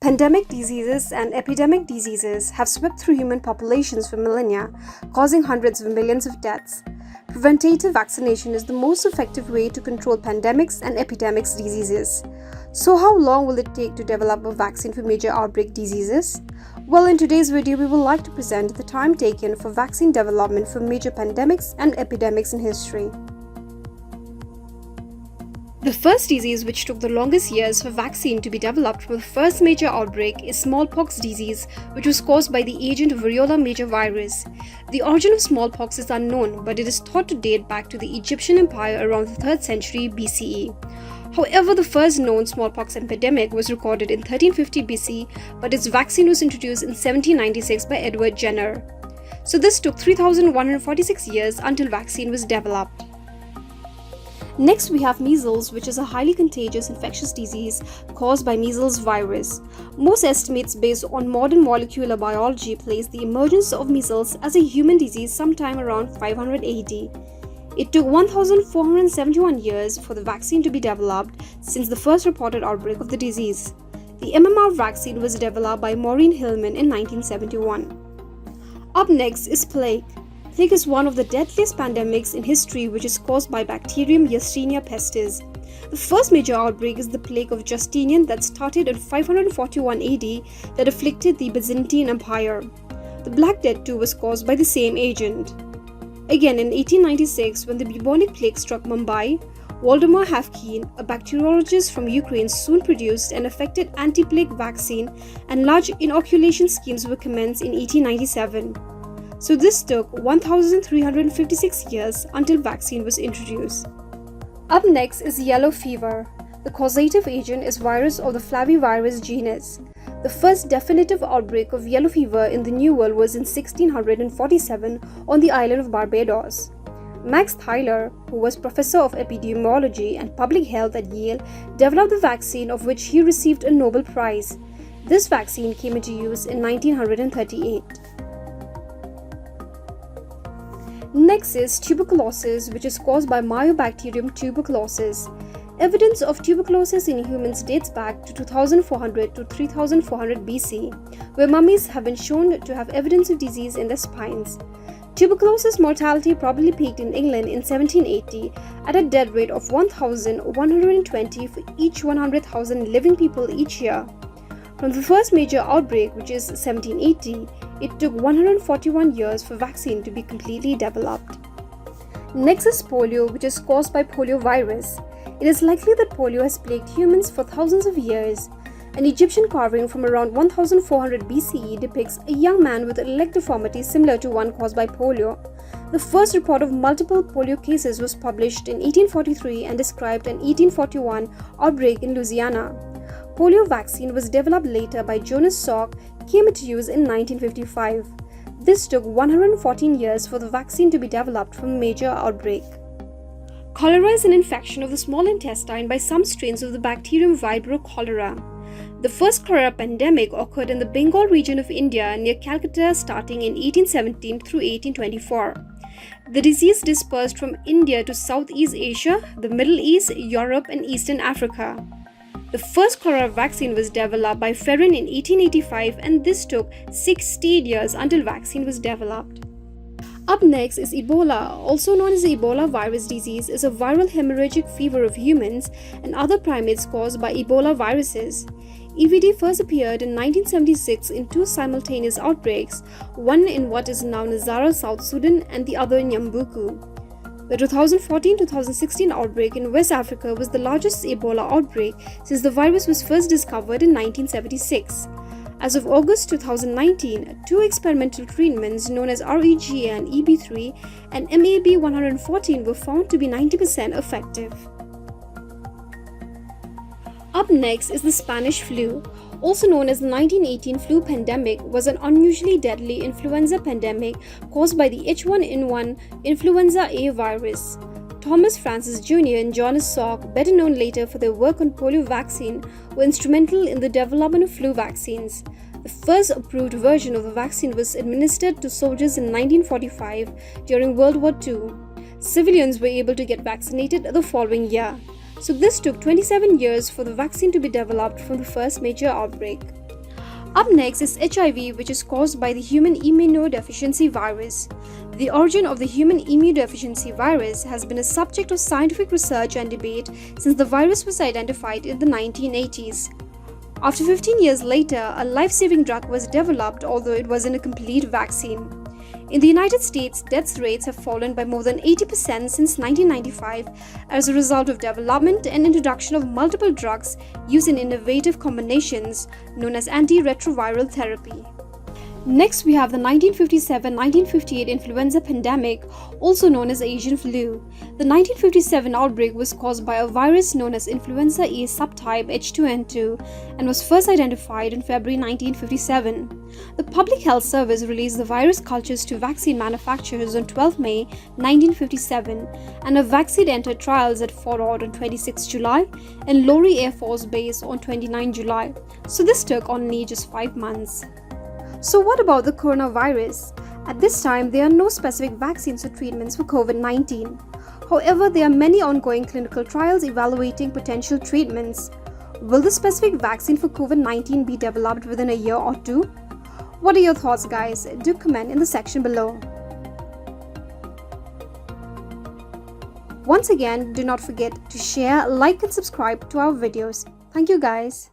Pandemic diseases and epidemic diseases have swept through human populations for millennia, causing hundreds of millions of deaths. Preventative vaccination is the most effective way to control pandemics and epidemics diseases. So how long will it take to develop a vaccine for major outbreak diseases? Well, in today's video, we would like to present the time taken for vaccine development for major pandemics and epidemics in history. The first disease which took the longest years for vaccine to be developed for the first major outbreak is smallpox disease, which was caused by the agent variola major virus. The origin of smallpox is unknown, but it is thought to date back to the Egyptian Empire around the 3rd century BCE. However, the first known smallpox epidemic was recorded in 1350 BC, but its vaccine was introduced in 1796 by Edward Jenner. So this took 3,146 years until vaccine was developed. Next, we have measles, which is a highly contagious infectious disease caused by measles virus. Most estimates based on modern molecular biology place the emergence of measles as a human disease sometime around 500 AD. It took 1,471 years for the vaccine to be developed since the first reported outbreak of the disease. The MMR vaccine was developed by Maureen Hillman in 1971. Up next is plague. Plague is one of the deadliest pandemics in history, which is caused by bacterium Yersinia pestis. The first major outbreak is the plague of Justinian that started in 541 AD that afflicted the Byzantine Empire. The Black Death too was caused by the same agent. Again, in 1896, when the bubonic plague struck Mumbai, Waldemar Haffkine, a bacteriologist from Ukraine, soon produced an effective anti-plague vaccine, and large inoculation schemes were commenced in 1897. So this took 1,356 years until vaccine was introduced. Up next is yellow fever. The causative agent is virus of the Flavivirus genus. The first definitive outbreak of yellow fever in the New World was in 1647 on the island of Barbados. Max Tyler, who was professor of epidemiology and public health at Yale, developed the vaccine of which he received a Nobel Prize. This vaccine came into use in 1938. Next is tuberculosis, which is caused by Mycobacterium tuberculosis. Evidence of tuberculosis in humans dates back to 2400 to 3400 BC, where mummies have been shown to have evidence of disease in their spines. Tuberculosis mortality probably peaked in England in 1780 at a death rate of 1,120 for each 100,000 living people each year. From the first major outbreak, which is 1780, it took 141 years for vaccine to be completely developed. Next is polio, which is caused by poliovirus. It is likely that polio has plagued humans for thousands of years. An Egyptian carving from around 1400 BCE depicts a young man with a leg deformity similar to one caused by polio. The first report of multiple polio cases was published in 1843 and described an 1841 outbreak in Louisiana. Polio vaccine was developed later by Jonas Salk, came into use in 1955. This took 114 years for the vaccine to be developed from a major outbreak. Cholera is an infection of the small intestine by some strains of the bacterium Vibrio cholera. The first cholera pandemic occurred in the Bengal region of India near Calcutta starting in 1817 through 1824. The disease dispersed from India to Southeast Asia, the Middle East, Europe, and Eastern Africa. The first cholera vaccine was developed by Ferrin in 1885, and this took 16 years until vaccine was developed. Up next is Ebola, also known as the Ebola virus disease, is a viral hemorrhagic fever of humans and other primates caused by Ebola viruses. EVD first appeared in 1976 in two simultaneous outbreaks, one in what is now Nazara, South Sudan, and the other in Yambuku. The 2014-2016 outbreak in West Africa was the largest Ebola outbreak since the virus was first discovered in 1976. As of August 2019, two experimental treatments known as REGA and EB3 and MAB114 were found to be 90% effective. Up next is the Spanish flu. Also known as the 1918 flu pandemic, was an unusually deadly influenza pandemic caused by the H1N1 influenza A virus. Thomas Francis Jr. and Jonas Salk, better known later for their work on polio vaccine, were instrumental in the development of flu vaccines. The first approved version of the vaccine was administered to soldiers in 1945 during World War II. Civilians were able to get vaccinated the following year. So this took 27 years for the vaccine to be developed from the first major outbreak. Up next is HIV, which is caused by the human immunodeficiency virus. The origin of the human immunodeficiency virus has been a subject of scientific research and debate since the virus was identified in the 1980s. After 15 years later, a life-saving drug was developed, although it wasn't a complete vaccine. In the United States, death rates have fallen by more than 80% since 1995 as a result of development and introduction of multiple drugs used in innovative combinations known as antiretroviral therapy. Next, we have the 1957-1958 influenza pandemic, also known as Asian flu. The 1957 outbreak was caused by a virus known as influenza A subtype H2N2 and was first identified in February 1957. The Public Health Service released the virus cultures to vaccine manufacturers on 12 May 1957, and a vaccine entered trials at Fort Ord on 26 July and Lowry Air Force Base on 29 July. So this took only just 5 months. So what about the coronavirus? At this time, there are no specific vaccines or treatments for COVID-19. However, there are many ongoing clinical trials evaluating potential treatments. Will the specific vaccine for COVID-19 be developed within a year or two? What are your thoughts, guys? Do comment in the section below. Once again, do not forget to share, like and subscribe to our videos. Thank you, guys.